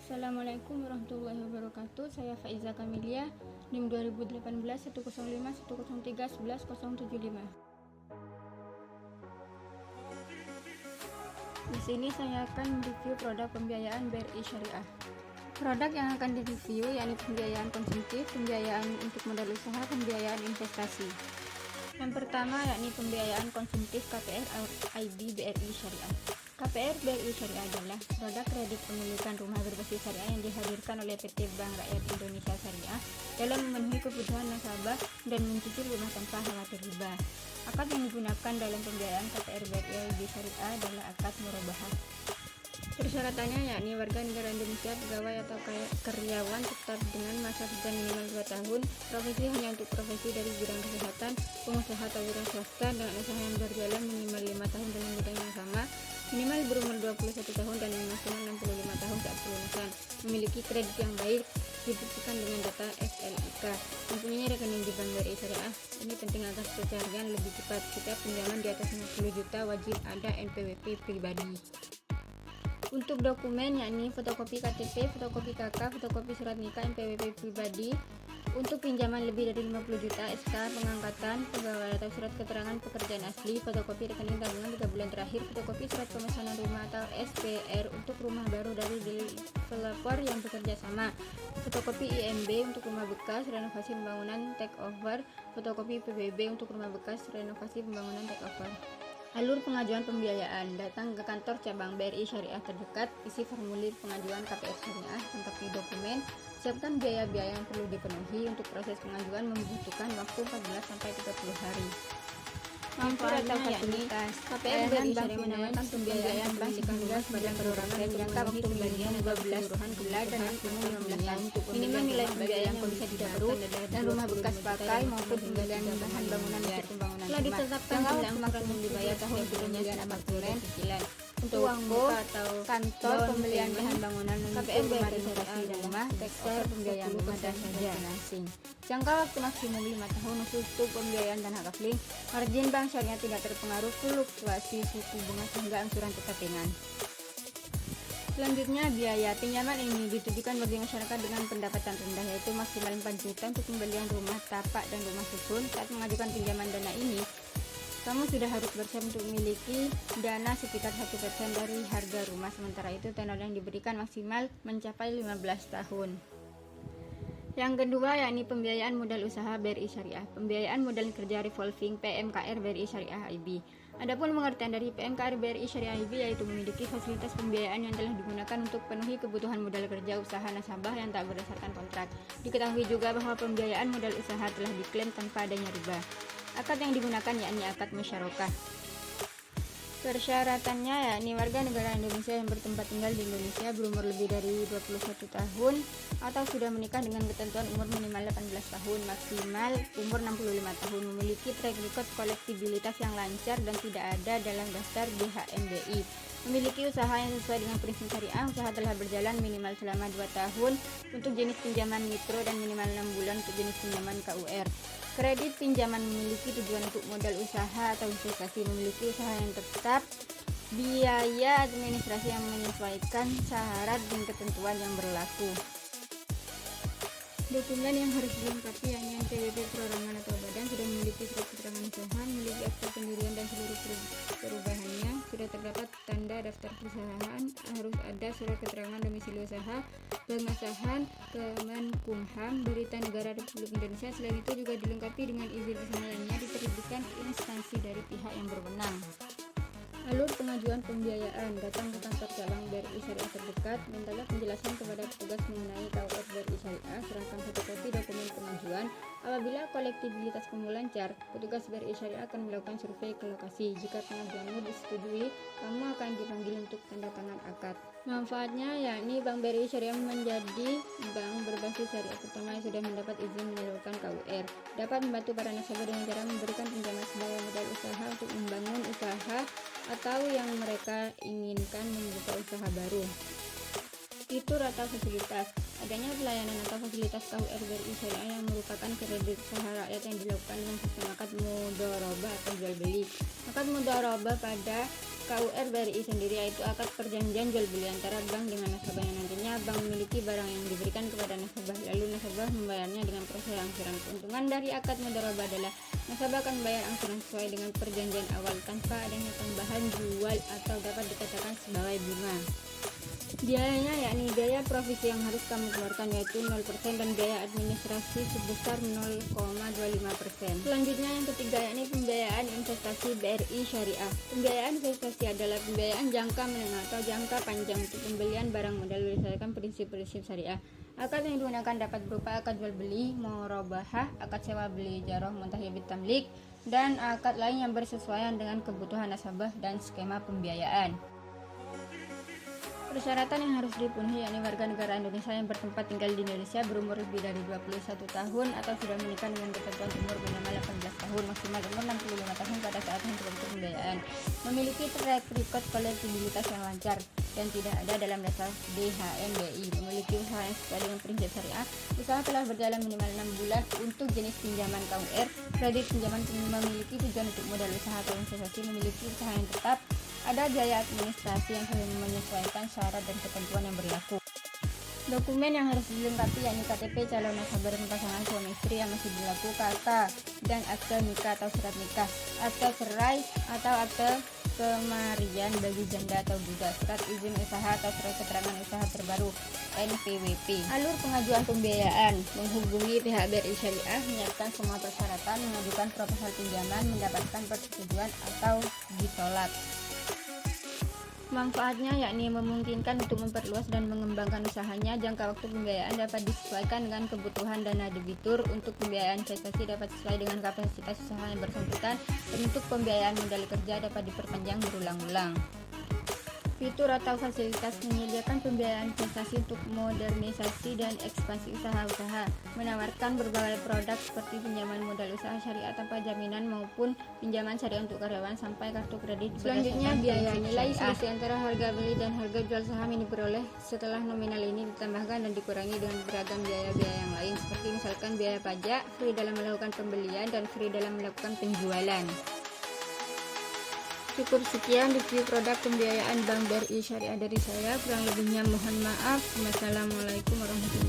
Assalamualaikum warahmatullahi wabarakatuh. Saya Faiza Kamilia, NIM 2018 105 103 11 075. Di sini saya akan mereview produk pembiayaan BRI Syariah. Produk yang akan direview yakni pembiayaan konsumtif, pembiayaan untuk modal usaha, pembiayaan investasi. Yang pertama yakni pembiayaan konsumtif KPR IB BRI Syariah. KPR BRI Syariah adalah produk kredit pemilikan rumah berbasis syariah yang dihadirkan oleh PT Bank Rakyat Indonesia Syariah dalam memenuhi kebutuhan nasabah dan mencicil rumah tanpa khawatir riba. Akad yang digunakan dalam pembiayaan KPR BRI IB Syariah adalah akad murabahah. Persyaratannya yakni warga negara Indonesia, pegawai atau karyawan tetap dengan masa kerja minimal 2 tahun, profesi hanya untuk profesi dari bidang kesehatan, pengusaha atau wira swasta dengan usaha yang berjalan minimal 5 tahun dalam bidang yang sama, minimal berumur 21 tahun dan maksimal 65 tahun saat kelulusan, memiliki kredit yang baik, dibuktikan dengan data SLIK, mempunyai rekening di Bank BRI Syariah. Ini penting agar pencarian lebih cepat. Setiap pinjaman di atas 50 juta wajib ada NPWP pribadi. Untuk dokumen yakni fotokopi KTP, fotokopi KK, fotokopi surat nikah, NPWP pribadi. Untuk pinjaman lebih dari 50 juta, SK pengangkatan pegawai atau surat keterangan pekerjaan asli, fotokopi rekening tabungan 3 bulan terakhir, fotokopi surat pemesanan rumah atau SPR untuk rumah baru dari developer yang bekerja sama, fotokopi IMB untuk rumah bekas renovasi pembangunan take over, fotokopi PBB untuk rumah bekas renovasi pembangunan take over. Alur pengajuan pembiayaan: datang ke kantor cabang BRI Syariah terdekat, isi formulir pengajuan KPR Syariah, lengkapi dokumen, siapkan biaya-biaya yang perlu dipenuhi. Untuk proses pengajuan membutuhkan waktu 14 sampai 30 hari. Manfaatnya yakni KPR BRI Syariah menawarkan pembiayaan bank sekaligus pada perorangan yang jangka waktu pembayaran 12 bulan dan maksimum 15 tahun. Minimal nilai pembiayaan yang bisa didapat dan rumah bekas pakai maupun pembelian bahan bangunan untuk pembangunan rumah. Telah ditetapkan jumlah maksimum dibayar tahun sebelumnya amortismen cicilan. Untuk atau kantor pembelian bahan bangunan KPR BRI Syariah dan rumah tekstil pembiayaan rumah dan financing. Jangka waktu maksimum 5 tahun untuk pembiayaan dan hak kafling. Margin bank syariah tidak terpengaruh fluktuasi suku bunga sehingga angsuran tetap ringan. Selanjutnya, biaya pinjaman ini ditujukan bagi masyarakat dengan pendapatan rendah, yaitu maksimal 4 juta untuk pembelian rumah tapak dan rumah susun. Saat mengajukan pinjaman dana ini, kamu sudah harus bersiap untuk memiliki dana sekitar 1% dari harga rumah. Sementara itu, tenor yang diberikan maksimal mencapai 15 tahun. Yang kedua yakni pembiayaan modal usaha BRI Syariah. Pembiayaan modal kerja revolving PMKR BRI Syariah IB. Adapun pengertian dari PMKR BRI Syariah IB yaitu memiliki fasilitas pembiayaan yang telah digunakan untuk penuhi kebutuhan modal kerja usaha nasabah yang tak berdasarkan kontrak. Diketahui juga bahwa pembiayaan modal usaha telah diklaim tanpa adanya riba. Akad yang digunakan yakni akad musyarakah. Persyaratannya yakni warga negara Indonesia yang bertempat tinggal di Indonesia, berumur lebih dari 21 tahun atau sudah menikah dengan ketentuan umur minimal 18 tahun, maksimal umur 65 tahun, memiliki track record kolektibilitas yang lancar dan tidak ada dalam daftar BHMBI, memiliki usaha yang sesuai dengan prinsip syariah, usaha telah berjalan minimal selama 2 tahun untuk jenis pinjaman mikro dan minimal 6 bulan untuk jenis pinjaman KUR. Kredit pinjaman memiliki tujuan untuk modal usaha atau investasi, memiliki usaha yang tetap, biaya administrasi yang menyesuaikan syarat dan ketentuan yang berlaku. Dokumen yang harus dilengkapi yakni NPWP perorangan atau badan, sudah memiliki surat keterangan usaha, memiliki akta pendirian dan seluruh perubahannya, sudah terdapat tanda daftar perusahaan, harus ada surat keterangan domisili usaha, pengesahan Kemenkumham, berita negara Republik Indonesia. Selain itu juga dilengkapi dengan izin usaha lainnya diterbitkan instansi dari pihak yang berwenang. Alur pengajuan pembiayaan: datang ke kantor cabang BRI Syariah terdekat, mintalah penjelasan kepada petugas mengenai KUR BRI Syariah, serahkan fotokopi dokumen pengajuan. Apabila kolektibilitas kamu lancar, petugas BRI Syariah akan melakukan survei ke lokasi. Jika pengajuanmu disetujui, kamu akan dipanggil untuk tanda tangan akad. Manfaatnya yakni Bank BRI Syariah menjadi bank berbasis syariah pertama yang sudah mendapat izin menyalurkan KUR. Dapat membantu para nasabah dengan cara memberikan pinjaman sebagai modal usaha untuk membangun usaha atau yang mereka inginkan membuka usaha baru. Fitur atau fasilitas: adanya pelayanan atau fasilitas KUR BRI Syariah yang merupakan kredit usaha rakyat yang dilakukan dengan sistem akad mudharabah atau jual beli. Akad mudharabah pada KUR BRI sendiri yaitu akad perjanjian jual beli antara bank dengan nasabah yang nantinya bank memiliki barang yang diberikan kepada nasabah, lalu nasabah membayarnya dengan proses angsuran. Keuntungan dari akad mudharabah adalah nasabah akan membayar angsuran sesuai dengan perjanjian awal tanpa adanya tambahan jual atau dapat dikatakan sebagai bunga. Biayanya yakni biaya provisi yang harus kamu keluarkan yaitu 0% dan biaya administrasi sebesar 0,25%. Selanjutnya yang ketiga yakni pembiayaan investasi BRI Syariah. Pembiayaan investasi adalah pembiayaan jangka menengah atau jangka panjang untuk pembelian barang modal berdasarkan prinsip-prinsip syariah. Akad yang digunakan dapat berupa akad jual beli, murabahah, akad sewa beli ijarah muntahi bitamlik, dan akad lain yang bersesuaian dengan kebutuhan nasabah dan skema pembiayaan. Persyaratan yang harus dipenuhi yakni warga negara Indonesia yang bertempat tinggal di Indonesia, berumur lebih dari 21 tahun atau sudah menikah dengan ketentuan umur minimal 18 tahun, maksimal umur 65 tahun pada saat untuk pembiayaan, memiliki track record kolektibilitas yang lancar dan tidak ada dalam daftar DHMBI, memiliki usaha yang sesuai dengan prinsip syariah, usaha telah berjalan minimal 6 bulan untuk jenis pinjaman KUR, kredit pinjaman memiliki tujuan untuk modal usaha atau investasi, memiliki usaha yang tetap, ada biaya administrasi yang menyesuaikan syarat dan ketentuan yang berlaku. Dokumen yang harus dilengkapi yakni KTP calon nasabah dan pasangan suami istri yang masih berlaku, KK dan akte nikah atau surat nikah, akte cerai atau akte kemarian bagi janda atau duda, surat izin usaha atau surat keterangan usaha terbaru NPWP. Alur pengajuan pembiayaan: menghubungi pihak BRI Syariah, menyiapkan semua persyaratan, mengajukan proposal pinjaman, mendapatkan persetujuan atau ditolak. Manfaatnya yakni memungkinkan untuk memperluas dan mengembangkan usahanya. Jangka waktu pembiayaan dapat disesuaikan dengan kebutuhan dana debitur. Untuk pembiayaan investasi dapat sesuai dengan kapasitas usaha yang bersangkutan, dan untuk pembiayaan modal kerja dapat diperpanjang berulang-ulang. Fitur atau fasilitas: menyediakan pembiayaan investasi untuk modernisasi dan ekspansi usaha-usaha, menawarkan berbagai produk seperti pinjaman modal usaha syariah tanpa jaminan maupun pinjaman syariah untuk karyawan sampai kartu kredit. Selanjutnya biaya nilai selisih antara harga beli dan harga jual saham ini diperoleh setelah nominal ini ditambahkan dan dikurangi dengan beragam biaya-biaya yang lain seperti misalkan biaya pajak, free dalam melakukan pembelian, dan free dalam melakukan penjualan. Cukup sekian review produk pembiayaan Bank BRI Syariah dari saya, kurang lebihnya mohon maaf. Wassalamualaikum warahmatullahi wabarakatuh.